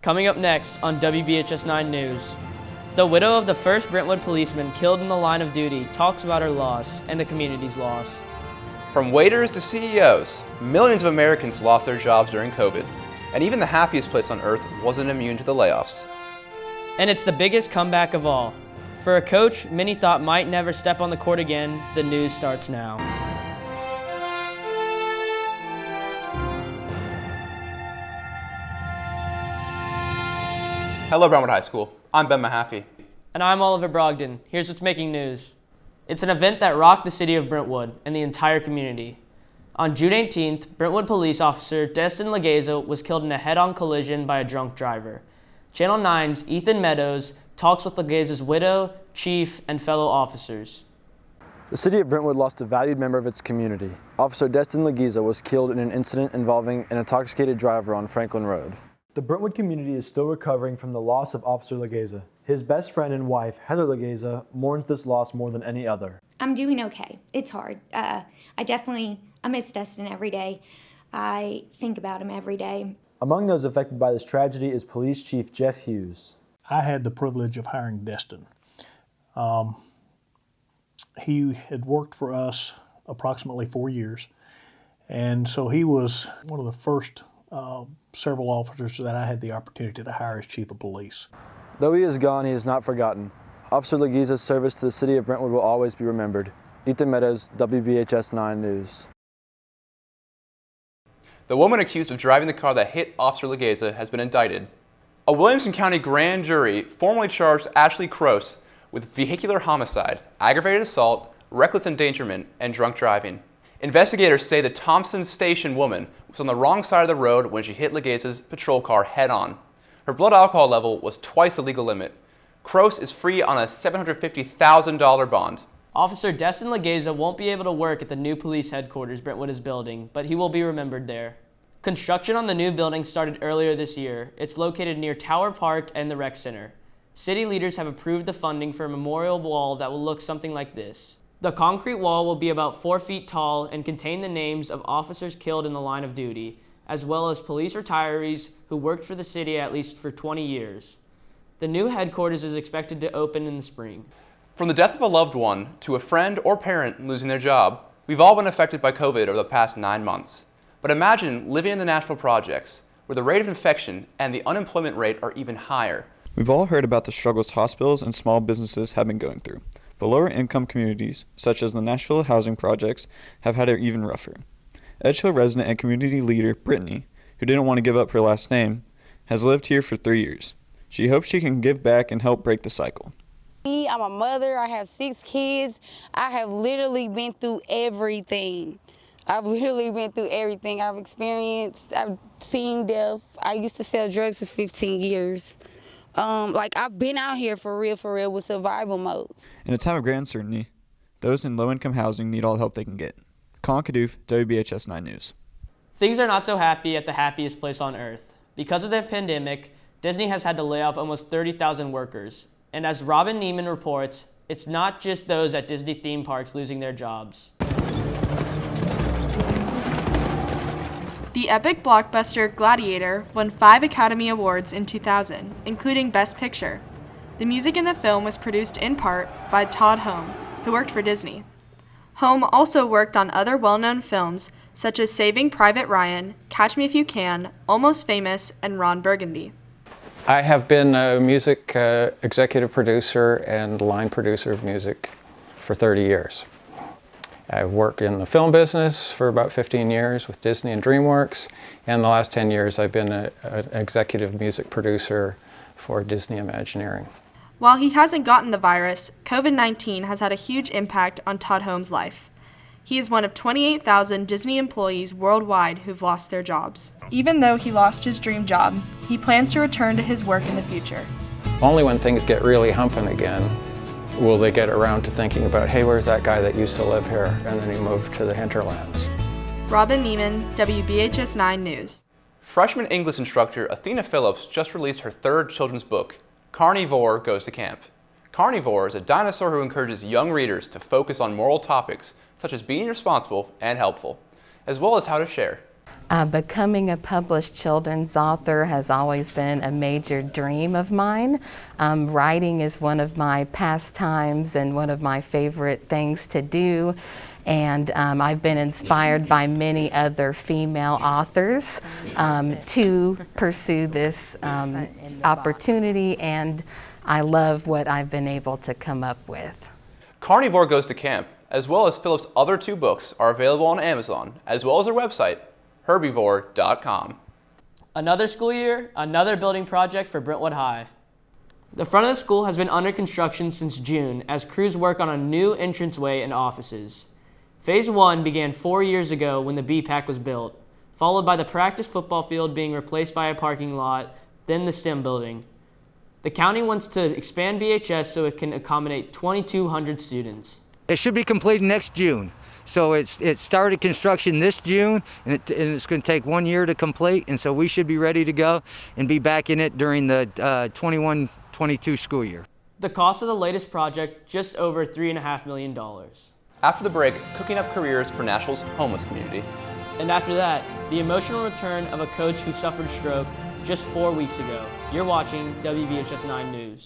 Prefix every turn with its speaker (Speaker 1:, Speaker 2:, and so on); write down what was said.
Speaker 1: Coming up next on WBHS 9 News. The widow of the first Brentwood policeman killed in the line of duty talks about her loss and the community's loss.
Speaker 2: From waiters to CEOs, millions of Americans lost their jobs during COVID, and even the happiest place on earth wasn't immune to the layoffs.
Speaker 1: And it's the biggest comeback of all. For a coach many thought might never step on the court again, the news starts now.
Speaker 2: Hello, Brentwood High School. I'm Ben Mahaffey.
Speaker 1: And I'm Oliver Brogdon. Here's what's making news. It's an event that rocked the city of Brentwood and the entire community. On June 18th, Brentwood Police Officer Destin Legieza was killed in a head-on collision by a drunk driver. Channel 9's Ethan Meadows talks with Legieza's widow, chief, and fellow officers.
Speaker 3: The city of Brentwood lost a valued member of its community. Officer Destin Legieza was killed in an incident involving an intoxicated driver on Franklin Road. The Brentwood community is still recovering from the loss of Officer Legieza. His best friend and wife, Heather Legieza, mourns this loss more than any other.
Speaker 4: I'm doing okay. It's hard. I miss Destin every day. I think about him every day.
Speaker 3: Among those affected by this tragedy is Police Chief Jeff Hughes.
Speaker 5: I had the privilege of hiring Destin. He had worked for us approximately 4 years, and so he was one of the first several officers that I had the opportunity to hire as chief of police.
Speaker 3: Though he is gone, he is not forgotten. Officer Legieza's service to the city of Brentwood will always be remembered. Ethan Meadows, WBHS 9 News.
Speaker 2: The woman accused of driving the car that hit Officer Legieza has been indicted. A Williamson County grand jury formally charged Ashley Croce with vehicular homicide, aggravated assault, reckless endangerment, and drunk driving. Investigators say the Thompson Station woman was on the wrong side of the road when she hit Legieza's patrol car head-on. Her blood alcohol level was twice the legal limit. Croce is free on a $750,000 bond.
Speaker 1: Officer Destin Legieza won't be able to work at the new police headquarters Brentwood is building, but he will be remembered there. Construction on the new building started earlier this year. It's located near Tower Park and the Rec Center. City leaders have approved the funding for a memorial wall that will look something like this. The concrete wall will be about 4 feet tall and contain the names of officers killed in the line of duty, as well as police retirees who worked for the city at least for 20 years. The new headquarters is expected to open in the spring.
Speaker 2: From the death of a loved one to a friend or parent losing their job, we've all been affected by COVID over the past 9 months. But imagine living in the Nashville projects, where the rate of infection and the unemployment rate are even higher.
Speaker 6: We've all heard about the struggles hospitals and small businesses have been going through, but lower income communities, such as the Nashville housing projects, have had it even rougher. Edge Hill resident and community leader Britney, who didn't want to give up her last name, has lived here for 3 years. She hopes she can give back and help break the cycle.
Speaker 7: I'm a mother, I have 6 kids. I have literally been through everything. I've experienced, I've seen death. I used to sell drugs for 15 years. I've been out here for real with survival mode.
Speaker 6: In a time of great uncertainty, those in low-income housing need all the help they can get. Colin Kadoof, WBHS 9 News.
Speaker 1: Things are not so happy at the happiest place on earth. Because of the pandemic, Disney has had to lay off almost 30,000 workers. And as Robin Neiman reports, it's not just those at Disney theme parks losing their jobs.
Speaker 8: The epic blockbuster Gladiator won 5 Academy Awards in 2000, including Best Picture. The music in the film was produced in part by Todd, who worked for Disney. Homme also worked on other well-known films such as Saving Private Ryan, Catch Me If You Can, Almost Famous, and Ron Burgundy.
Speaker 9: I have been a music executive producer and line producer of music for 30 years. I worked in the film business for about 15 years with Disney and DreamWorks, and the last 10 years I've been an executive music producer for Disney Imagineering.
Speaker 8: While he hasn't gotten the virus, COVID-19 has had a huge impact on Todd Homme's life. He is one of 28,000 Disney employees worldwide who've lost their jobs. Even though he lost his dream job, he plans to return to his work in the future.
Speaker 9: Only when things get really humping again will they get around to thinking about, hey, where's that guy that used to live here? And then he moved to the hinterlands.
Speaker 8: Robin Neiman, WBHS 9 News.
Speaker 2: Freshman English instructor Athena Phillips just released her 3rd children's book, Carnivore Goes to Camp. Carnivore is a dinosaur who encourages young readers to focus on moral topics such as being responsible and helpful, as well as how to share.
Speaker 10: Becoming a published children's author has always been a major dream of mine. Writing is one of my pastimes and one of my favorite things to do. And I've been inspired by many other female authors to pursue this opportunity, and I love what I've been able to come up with.
Speaker 2: Carnivore Goes to Camp, as well as Phillips' other 2 books, are available on Amazon, as well as their website, herbivore.com.
Speaker 1: Another school year, another building project for Brentwood High. The front of the school has been under construction since June as crews work on a new entranceway and offices. Phase 1 began 4 years ago when the BPAC was built, followed by the practice football field being replaced by a parking lot, then the STEM building. The county wants to expand BHS so it can accommodate 2,200 students.
Speaker 11: It should be completed next June. So it started construction this June, and it's going to take 1 year to complete, and so we should be ready to go and be back in it during the 21-22 school year.
Speaker 1: The cost of the latest project, just over $3.5 million.
Speaker 2: After the break, cooking up careers for Nashville's homeless community.
Speaker 1: And after that, the emotional return of a coach who suffered stroke just 4 weeks ago. You're watching WBHS 9 News.